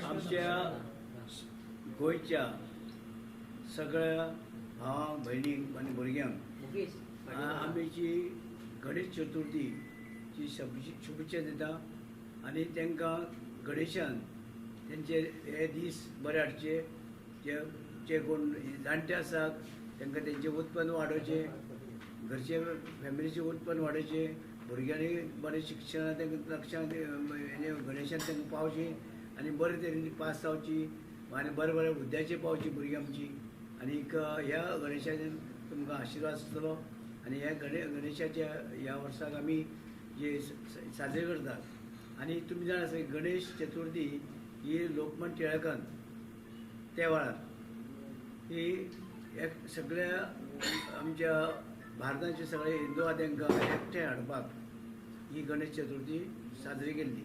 आमच्या गोयच्या सगळ्या भावांक भयणींक आनी भुरग्यांक आमची गणेश चतुर्थीची शुभेच्छा दिता आनी तांकां गणेशान तेंचे हे दीस बरे हाडचे जे कोण जाणटे आसात तांकां तेंचें उत्पन्न वाडोवचें घरचे फॅमिलीचें उत्पन्न वाडोवचें भुरग्यांनी बरें शिक्षण तांकां लक्षांत गणेशान तांकां पावचें आनी बरे तरेन पास जावची आनी बरे बरे हुद्द्याचेर पावची भुरगीं आमची आनीक ह्या गणेशाचे तुमकां आशिर्वाद आसतलो आनी ह्या गणेशाच्या ह्या वर्साक आमी जे साजरे करतात आनी तुमी जाणा आसा गणेश चतुर्थी ही लोकमान्य टिळकान त्या वेळार ही सगळ्या आमच्या भारताचे सगळे हिंदू आहा तांकां एकठांय हाडपाक ही गणेश चतुर्थी साजरी केल्ली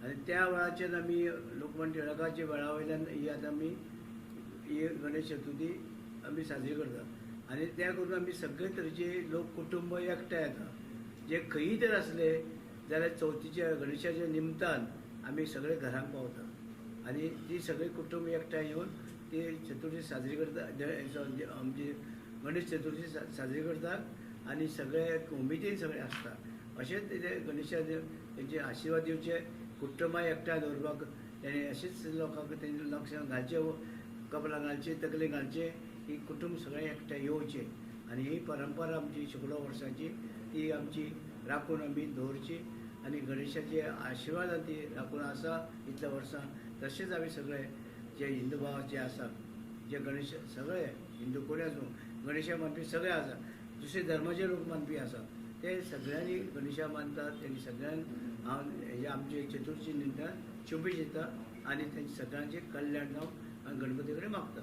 आनी त्या वेळाचेर आमी लोकमान्य टिळकाच्या वेळा वयल्यान ही आतां आमी ही गणेश चतुर्थी आमी साजरी करतात आनी त्या करून आमी सगळे तरेचे लोक कुटुंब एकठांय येता जे खंयी तर आसले जाल्यार चवथीच्या गणेशाच्या निमतान आमी सगळे घरांक पावतात आनी ती सगळे कुटुंब एकठांय येवन ती चतुर्थी साजरी करता आमची गणेश चतुर्थी साजरी करतात आनी सगळे उमेदीन सगळे आसतात अशेंच ते गणेशाचे तेंचे आशिर्वाद दिवचे कुटुंबाक एकठांय दवरपाक तेणें अशेंच लोकांक तेंचे लक्षांत घालचें कपलां घालचें तकले घालचें ही कुटुंब सगळें एकठांय येवचें आनी ही परंपरा आमची शेकडो वर्सांची ती आमची राखून आमी दवरची आनी गणेशाचे आशिर्वादान ती राखून आसा इतल्या वर्सां तशेंच आमी सगळे जे हिंदू भावाचे आसा जे गणेश सगळे हिंदू कोणी आसूं गणेशा मानपी सगळे आसा दुसरे धर्माचे लोक मानपी आसा ते सगळ्यांनी गणेशा मानतात तेणी सगळ्यांक हांव हे आमचे चतुर्थी निमतान शुभेच्छा दिता आनी तेंचे सगळ्यांचें कल्याण जावं आनी गणपती कडेन मागता.